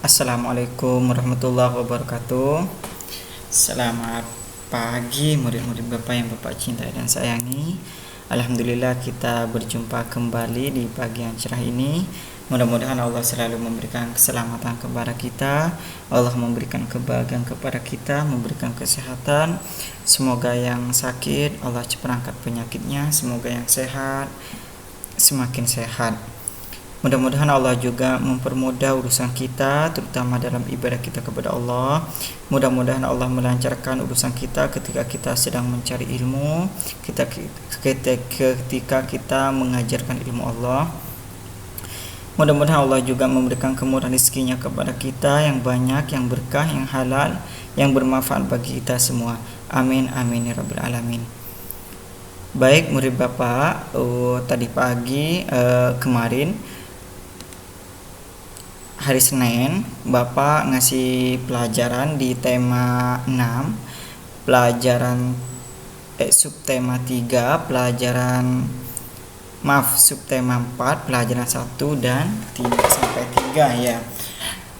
Assalamualaikum warahmatullahi wabarakatuh. Selamat pagi murid-murid Bapak yang Bapak cintai dan sayangi. Alhamdulillah kita berjumpa kembali di pagi yang cerah ini. Mudah-mudahan Allah selalu memberikan keselamatan kepada kita, Allah memberikan kebahagiaan kepada kita, memberikan kesehatan. Semoga yang sakit Allah cepat angkat penyakitnya, semoga yang sehat semakin sehat. Mudah-mudahan Allah juga mempermudah urusan kita, terutama dalam ibadah kita kepada Allah. Mudah-mudahan Allah melancarkan urusan kita ketika kita sedang mencari ilmu, ketika kita mengajarkan ilmu Allah. Mudah-mudahan Allah juga memberikan kemudahan rezekinya kepada kita yang banyak, yang berkah, yang halal, yang bermanfaat bagi kita semua. Amin amin ya rabbal alamin. Baik murid Bapak, tadi pagi kemarin hari Senin, Bapak ngasih pelajaran di tema 6, pelajaran subtema 3, subtema 4, pelajaran 1 dan 3 sampai 3 ya.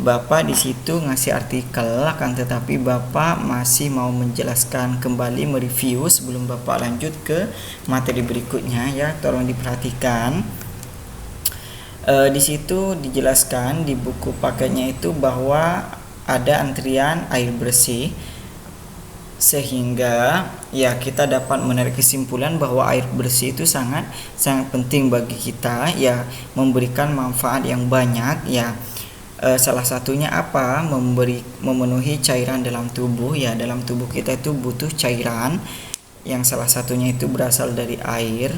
Bapak di situ ngasih artikel, akan tetapi Bapak masih mau menjelaskan kembali, mereview sebelum Bapak lanjut ke materi berikutnya ya. Tolong diperhatikan. Di situ dijelaskan di buku paketnya itu bahwa ada antrian air bersih, sehingga ya kita dapat menarik kesimpulan bahwa air bersih itu sangat penting bagi kita ya, memberikan manfaat yang banyak ya. Salah satunya apa? Memenuhi cairan dalam tubuh ya. Dalam tubuh kita itu butuh cairan, yang salah satunya itu berasal dari air.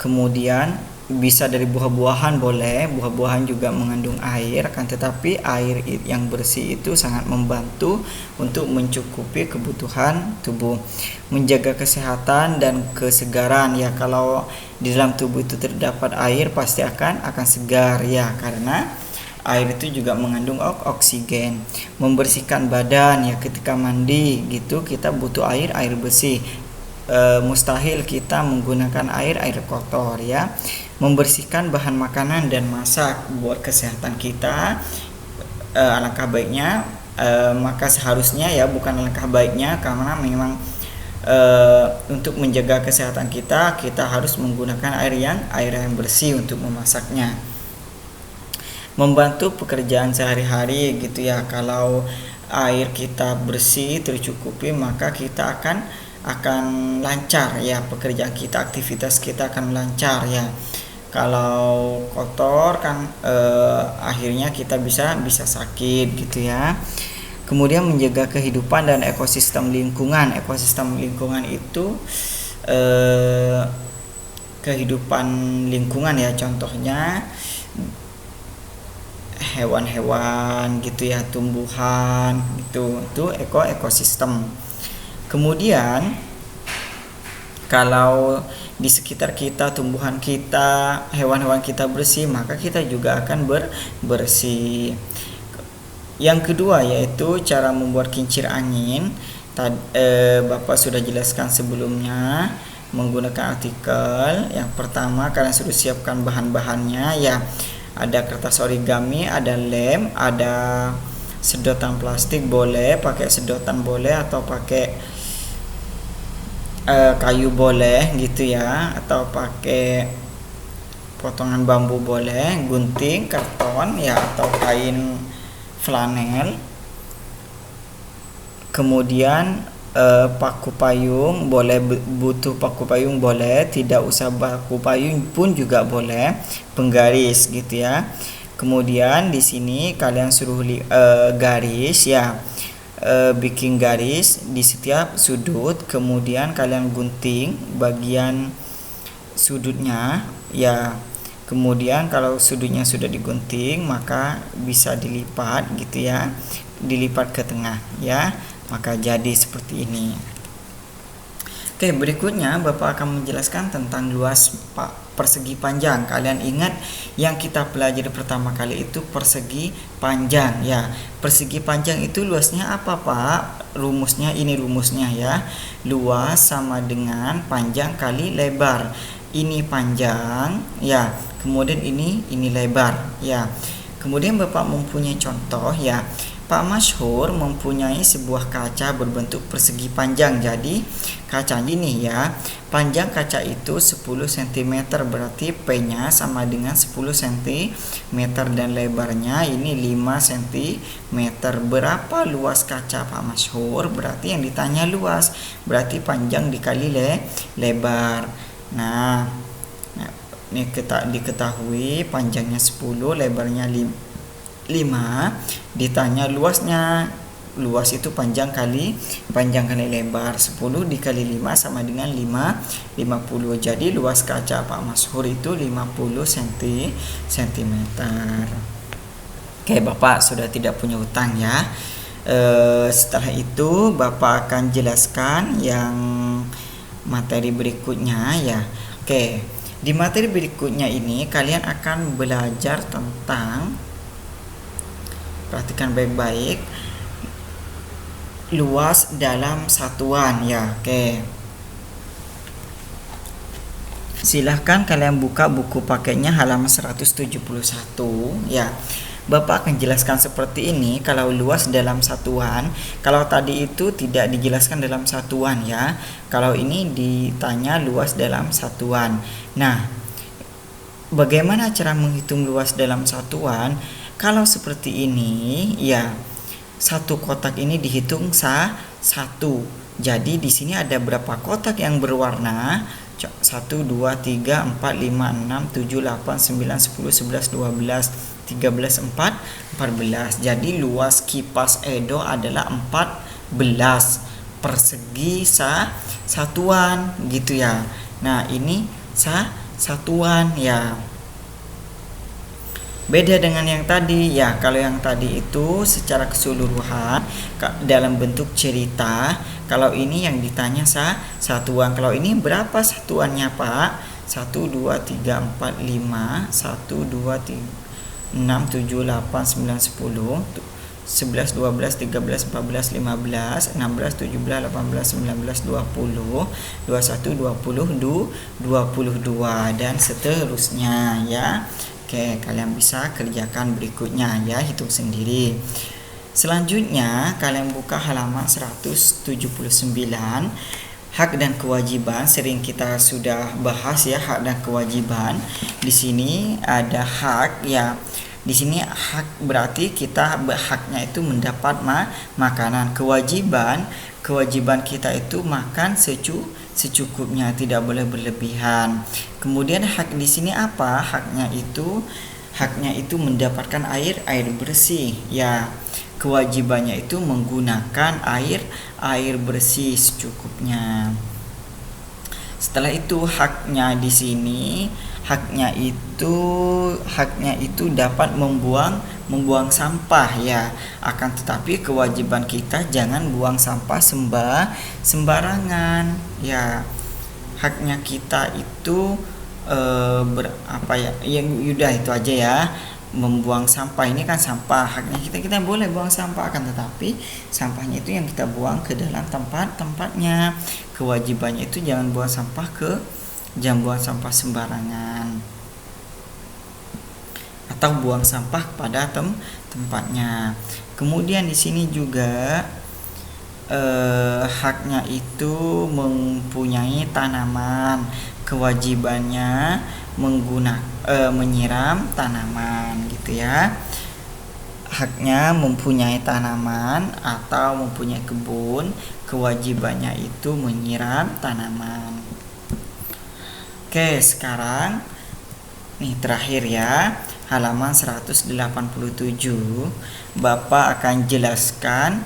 Kemudian bisa dari buah-buahan boleh, buah-buahan juga mengandung air, akan tetapi air yang bersih itu sangat membantu untuk mencukupi kebutuhan tubuh, menjaga kesehatan dan kesegaran ya. Kalau di dalam tubuh itu terdapat air pasti akan segar ya, karena air itu juga mengandung oksigen. Membersihkan badan ya, ketika mandi gitu kita butuh air bersih. Mustahil kita menggunakan air kotor ya. Membersihkan bahan makanan dan masak buat kesehatan kita. Alangkah baiknya, maka seharusnya ya, bukan alangkah baiknya, karena memang untuk menjaga kesehatan kita harus menggunakan air yang bersih untuk memasaknya. Membantu pekerjaan sehari-hari gitu ya. Kalau air kita bersih tercukupi, maka kita akan lancar ya, pekerjaan kita, aktivitas kita akan lancar ya. Kalau kotor kan akhirnya kita bisa sakit gitu ya. Kemudian menjaga kehidupan dan ekosistem lingkungan. Ekosistem lingkungan itu kehidupan lingkungan ya, contohnya hewan-hewan gitu ya, tumbuhan gitu, itu ekosistem. Kemudian kalau di sekitar kita, tumbuhan kita, hewan-hewan kita bersih, maka kita juga akan bersih. Yang kedua yaitu cara membuat kincir angin. Bapak sudah jelaskan sebelumnya menggunakan artikel. Yang pertama, kalian sudah siapkan bahan-bahannya ya. Ada kertas origami, ada lem, ada sedotan plastik, boleh pakai sedotan boleh, atau pakai kayu boleh gitu ya, atau pakai potongan bambu boleh, gunting, karton ya, atau kain flanel. Kemudian paku payung boleh, butuh paku payung boleh, tidak usah paku payung pun juga boleh, penggaris gitu ya. Kemudian di sini kalian suruh garis ya. Bikin garis di setiap sudut, kemudian kalian gunting bagian sudutnya ya. Kemudian kalau sudutnya sudah digunting, maka bisa dilipat gitu ya, dilipat ke tengah ya, maka jadi seperti ini. Oke, berikutnya Bapak akan menjelaskan tentang luas persegi panjang. Kalian ingat yang kita pelajari pertama kali itu persegi panjang ya. Persegi panjang itu luasnya apa Pak? Rumusnya ini, rumusnya ya. Luas sama dengan panjang kali lebar. Ini panjang ya, kemudian ini lebar ya. Kemudian Bapak mempunyai contoh ya, Pak Masyhur mempunyai sebuah kaca berbentuk persegi panjang. Jadi kaca ini ya, panjang kaca itu 10 cm, berarti P-nya sama dengan 10 cm dan lebarnya ini 5 cm. Berapa luas kaca Pak Masyhur? Berarti yang ditanya luas, berarti panjang dikali lebar. Nah, ini diketahui panjangnya 10, lebarnya 5, ditanya luasnya. Luas itu panjang kali lebar. 10 dikali 5 sama dengan 50. Jadi luas kaca Pak Masyhur itu 50 cm. Oke, Bapak sudah tidak punya hutang ya. Setelah itu Bapak akan jelaskan yang materi berikutnya ya. Oke, di materi berikutnya ini kalian akan belajar tentang, perhatikan baik-baik, luas dalam satuan ya. Oke, silahkan kalian buka buku pakainya halaman 171 ya. Bapak akan jelaskan seperti ini. Kalau luas dalam satuan, kalau tadi itu tidak dijelaskan dalam satuan ya, kalau ini ditanya luas dalam satuan. Nah, bagaimana cara menghitung luas dalam satuan? Kalau seperti ini ya, satu kotak ini dihitung satu. Jadi di sini ada berapa kotak yang berwarna? 1, 2, 3, 4, 5, 6, 7, 8, 9, 10, 11, 12, 13, 14. Jadi luas kipas Edo adalah 14 persegi satuan gitu ya. Nah, ini satuan ya. Beda dengan yang tadi ya. Kalau yang tadi itu secara keseluruhan dalam bentuk cerita. Kalau ini yang ditanya satuan. Kalau ini berapa satuannya Pak? 1, 2, 3, 4, 5. 1, 2, 3, 6, 7, 8, 9, 10, 11, 12, 13, 14, 15, 16, 17, 18, 19, 20, 21, 20, 22 dan seterusnya ya. Oke, kalian bisa kerjakan berikutnya ya, hitung sendiri. Selanjutnya kalian buka halaman 179. Hak dan kewajiban sering kita sudah bahas ya, hak dan kewajiban. Di sini ada hak ya. Di sini hak berarti kita haknya itu mendapat makanan. Kewajiban kita itu makan secukupnya, tidak boleh berlebihan. Kemudian hak di sini apa? Haknya itu mendapatkan air bersih ya. Kewajibannya itu menggunakan air bersih secukupnya. Setelah itu haknya di sini, haknya itu dapat membuang sampah ya. Akan tetapi kewajiban kita jangan buang sampah sembarangan ya. Haknya kita itu yang udah itu aja ya. Membuang sampah ini kan sampah, haknya kita boleh buang sampah, akan tetapi sampahnya itu yang kita buang ke dalam tempatnya. Kewajibannya itu jangan buang sampah sembarangan atau buang sampah pada tempatnya. Kemudian di sini juga haknya itu mempunyai tanaman. Kewajibannya menyiram tanaman gitu ya. Haknya mempunyai tanaman atau mempunyai kebun, kewajibannya itu menyiram tanaman. Oke, sekarang nih terakhir ya, halaman 187. Bapak akan jelaskan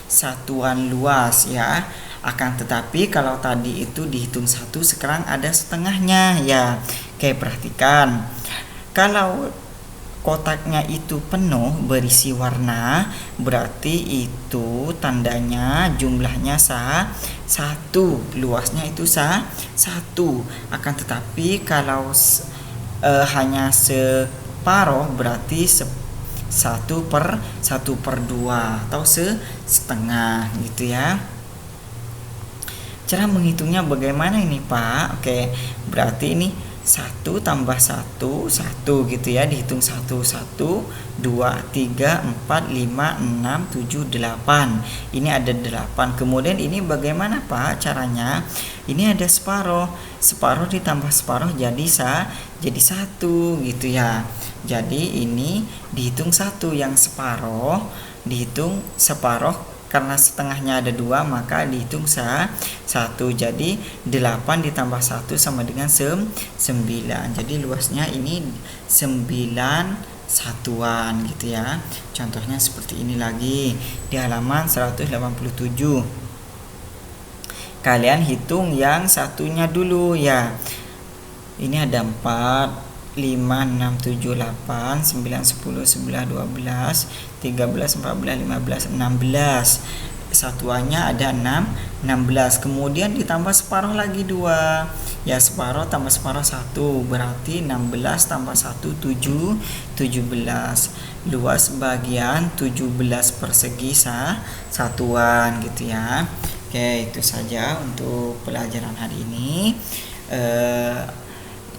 satuan luas ya. Akan tetapi kalau tadi itu dihitung 1, sekarang ada setengahnya ya. Oke, perhatikan. Kalau kotaknya itu penuh berisi warna, berarti itu tandanya jumlahnya 1, luasnya itu 1. Akan tetapi kalau hanya separuh, berarti 1/2 atau setengah gitu ya. Cara menghitungnya bagaimana ini Pak? Oke, berarti ini 1 tambah 1 1 gitu ya, dihitung 1 1 2 3 4 5 6 7 8. Ini ada 8. Kemudian ini bagaimana Pak caranya? Ini ada separuh. Separuh ditambah separuh jadi 1 gitu ya. Jadi ini dihitung 1, yang separuh dihitung separuh. Karena setengahnya ada 2, maka dihitung 1. Jadi 8 ditambah 1 sama dengan 9. Jadi luasnya ini 9 satuan gitu ya. Contohnya seperti ini lagi di halaman 187. Kalian hitung yang satunya dulu ya. Ini ada 4 5, 6, 7, 8, 9, 10, 11, 12, 13, 14, 15, 16. Satuannya ada 16. Kemudian ditambah separuh lagi 2. Ya, separuh tambah separuh 1. Berarti 16 tambah 1, 17. Luas bagian 17 persegi satuan gitu ya. Oke, itu saja untuk pelajaran hari ini.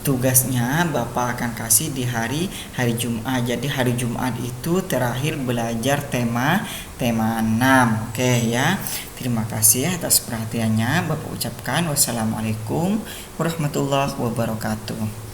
Tugasnya Bapak akan kasih di hari Jumat. Jadi hari Jumat itu terakhir belajar tema 6. Oke ya. Terima kasih atas perhatiannya. Bapak ucapkan wassalamualaikum warahmatullahi wabarakatuh.